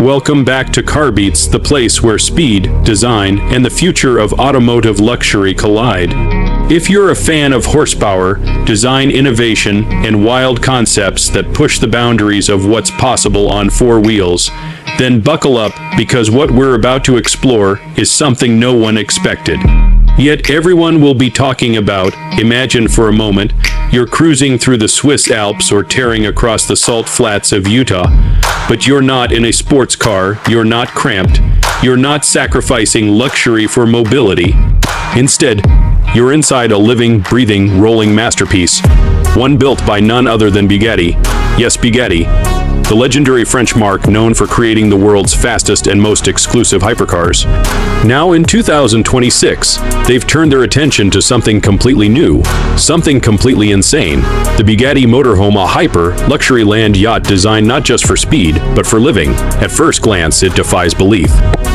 welcome back to Carbeats, the place where speed, design, and the future of automotive luxury collide. If you're a fan of horsepower, design innovation, and wild concepts that push the boundaries of what's possible on four wheels, then buckle up, because what we're about to explore is something no one expected. Yet everyone will be talking about. Imagine for a moment, you're cruising through the Swiss Alps or tearing across the salt flats of Utah, but you're not in a sports car, you're not cramped, you're not sacrificing luxury for mobility. Instead, you're inside a living, breathing, rolling masterpiece, one built by none other than Bugatti. Yes, Bugatti, the legendary French marque known for creating the world's fastest and most exclusive hypercars. Now in 2026, they've turned their attention to something completely new, something completely insane. The Bugatti Motorhome, a hyper, luxury land yacht designed not just for speed, but for living. At first glance, it defies belief.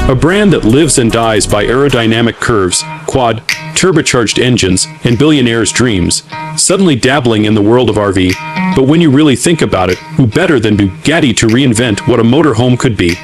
A brand that lives and dies by aerodynamic curves, quad, turbocharged engines, and billionaires' dreams, suddenly dabbling in the world of RV. But when you really think about it, who better than Bugatti to reinvent what a motorhome could be?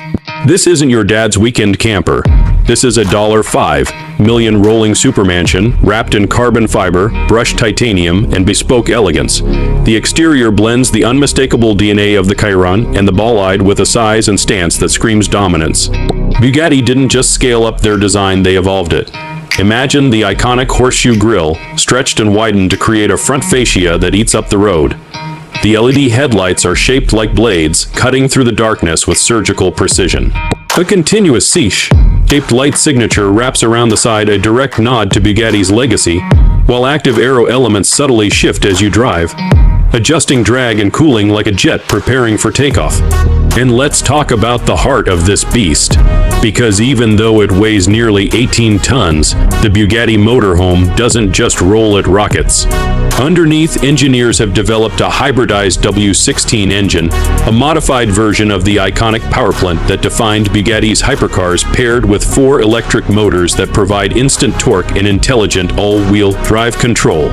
This isn't your dad's weekend camper. This is a $5 million rolling supermansion wrapped in carbon fiber, brushed titanium, and bespoke elegance. The exterior blends the unmistakable DNA of the Chiron and the ball-eyed with a size and stance that screams dominance. Bugatti didn't just scale up their design, they evolved it. Imagine the iconic horseshoe grille, stretched and widened to create a front fascia that eats up the road. The LED headlights are shaped like blades, cutting through the darkness with surgical precision. A continuous C-shaped light signature wraps around the side, a direct nod to Bugatti's legacy, while active aero elements subtly shift as you drive, adjusting drag and cooling like a jet preparing for takeoff. And let's talk about the heart of this beast, because even though it weighs nearly 18 tons, the Bugatti Motorhome doesn't just roll, it rockets. Underneath, engineers have developed a hybridized W16 engine, a modified version of the iconic powerplant that defined Bugatti's hypercars, paired with 4 electric motors that provide instant torque and intelligent all-wheel drive control.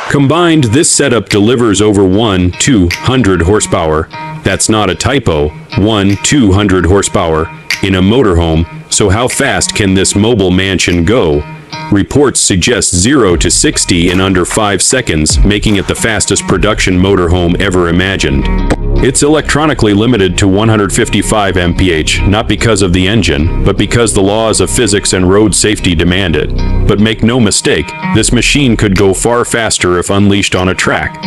Combined, this setup delivers over 200 horsepower. That's not a typo, 200 horsepower in a motorhome. So how fast can this mobile mansion go? Reports suggest 0 to 60 in under 5 seconds, making it the fastest production motorhome ever imagined. It's electronically limited to 155 mph, not because of the engine, but because the laws of physics and road safety demand it. But make no mistake, this machine could go far faster if unleashed on a track.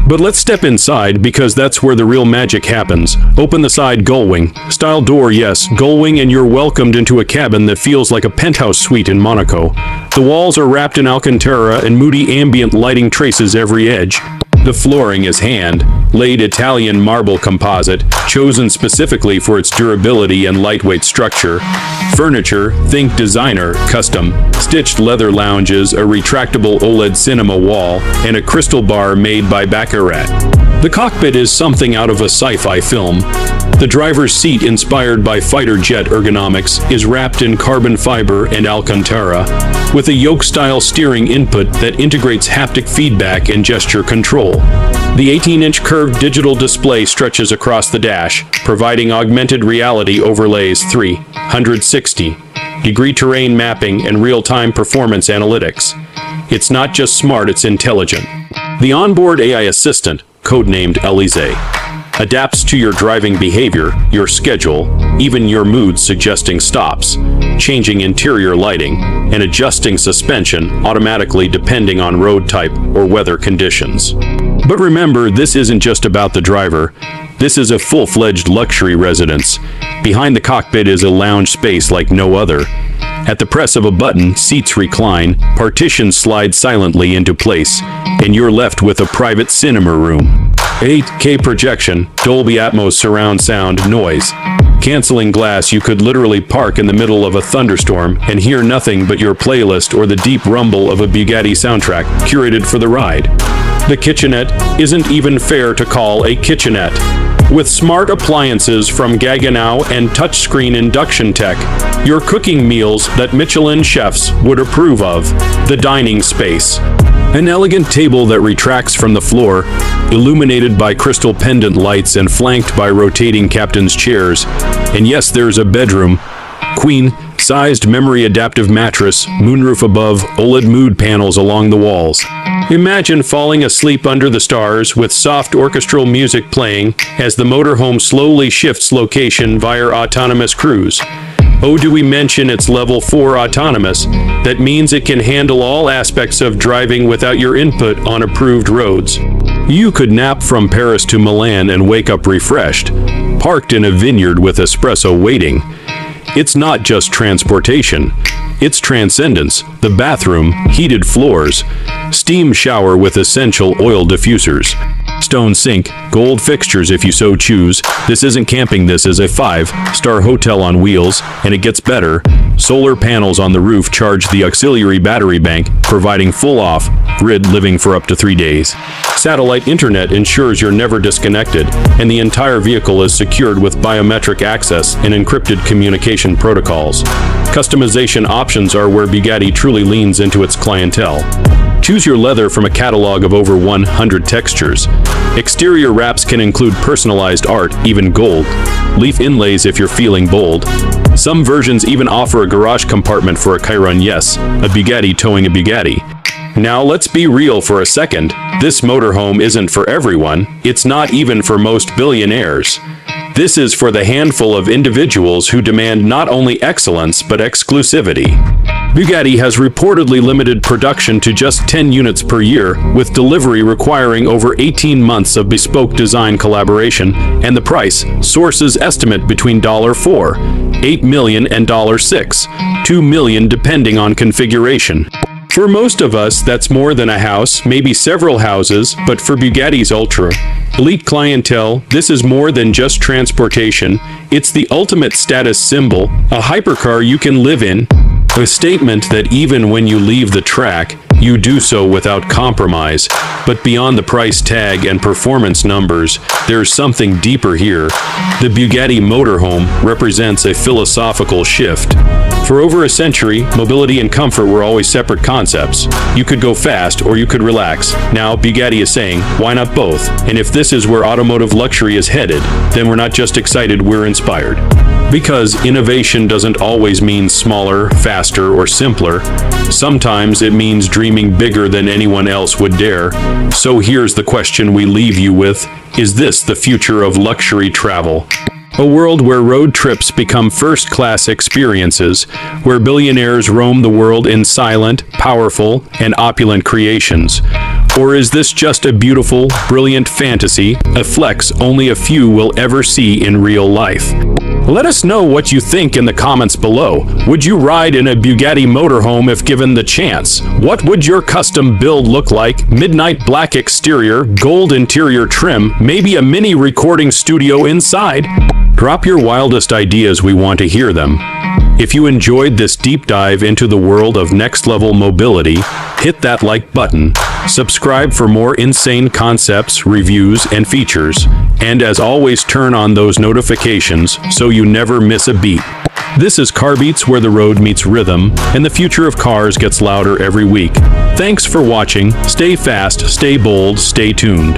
But let's step inside, because that's where the real magic happens. Open the side gullwing style door, yes, gullwing, and you're welcomed into a cabin that feels like a penthouse suite in Monaco. The walls are wrapped in Alcantara and moody ambient lighting traces every edge. The flooring is hand-laid Italian marble composite, chosen specifically for its durability and lightweight structure. Furniture, think designer, custom, stitched leather lounges, a retractable OLED cinema wall, and a crystal bar made by Baccarat. The cockpit is something out of a sci-fi film. The driver's seat, inspired by fighter jet ergonomics, is wrapped in carbon fiber and Alcantara, with a yoke-style steering input that integrates haptic feedback and gesture control. The 18-inch curved digital display stretches across the dash, providing augmented reality overlays, 360-degree terrain mapping, and real-time performance analytics. It's not just smart, it's intelligent. The onboard AI assistant, codenamed Elise, adapts to your driving behavior, your schedule, even your mood, suggesting stops, changing interior lighting, and adjusting suspension automatically depending on road type or weather conditions. But remember, this isn't just about the driver. This is a full-fledged luxury residence. Behind the cockpit is a lounge space like no other. At the press of a button, seats recline, partitions slide silently into place, and you're left with a private cinema room. 8K projection, Dolby Atmos surround sound, noise canceling glass. You could literally park in the middle of a thunderstorm and hear nothing but your playlist or the deep rumble of a Bugatti soundtrack curated for the ride. The kitchenette isn't even fair to call a kitchenette. With smart appliances from Gaggenau and touchscreen induction tech, you're cooking meals that Michelin chefs would approve of. The dining space, An elegant table that retracts from the floor, illuminated by crystal pendant lights and flanked by rotating captain's chairs. And yes, there's a bedroom. Queen-sized memory-adaptive mattress, moonroof above, OLED mood panels along the walls. Imagine falling asleep under the stars with soft orchestral music playing as the motorhome slowly shifts location via autonomous cruise. Oh, do we mention it's level 4 autonomous? That means it can handle all aspects of driving without your input on approved roads. You could nap from Paris to Milan and wake up refreshed, parked in a vineyard with espresso waiting. It's not just transportation, it's transcendence. The bathroom, heated floors, steam shower with essential oil diffusers, stone sink, gold fixtures if you so choose. This isn't camping, this is a 5-star hotel on wheels, and it gets better. Solar panels on the roof charge the auxiliary battery bank, providing full off-grid living for up to 3 days. Satellite internet ensures you're never disconnected, and the entire vehicle is secured with biometric access and encrypted communication protocols. Customization options are where Bugatti truly leans into its clientele. Choose your leather from a catalog of over 100 textures. Exterior wraps can include personalized art, even gold. Leaf inlays if you're feeling bold. Some versions even offer a garage compartment for a Chiron, yes, a Bugatti towing a Bugatti. Now let's be real for a second. This motorhome isn't for everyone. It's not even for most billionaires. This is for the handful of individuals who demand not only excellence but exclusivity. Bugatti has reportedly limited production to just 10 units per year, with delivery requiring over 18 months of bespoke design collaboration, and the price, sources estimate between $4, $8 million and $6, $2 million depending on configuration. For most of us, that's more than a house, maybe several houses, but for Bugatti's ultra elite clientele, this is more than just transportation. It's the ultimate status symbol, a hypercar you can live in. A statement that even when you leave the track, you do so without compromise. But beyond the price tag and performance numbers, there's something deeper here. The Bugatti Motorhome represents a philosophical shift. For over a century, mobility and comfort were always separate concepts. You could go fast or you could relax. Now, Bugatti is saying, why not both? And if this is where automotive luxury is headed, then we're not just excited, we're inspired. Because innovation doesn't always mean smaller, faster, or simpler. Sometimes it means dreaming bigger than anyone else would dare. So here's the question we leave you with. Is this the future of luxury travel? A world where road trips become first-class experiences, where billionaires roam the world in silent, powerful, and opulent creations. Or is this just a beautiful, brilliant fantasy, a flex only a few will ever see in real life? Let us know what you think in the comments below. Would you ride in a Bugatti motorhome if given the chance? What would your custom build look like? Midnight black exterior, gold interior trim, maybe a mini recording studio inside? Drop your wildest ideas, we want to hear them. If you enjoyed this deep dive into the world of next-level mobility, hit that like button, subscribe for more insane concepts, reviews, and features, and as always turn on those notifications so you never miss a beat. This is Carbeats, where the road meets rhythm, and the future of cars gets louder every week. Thanks for watching, stay fast, stay bold, stay tuned.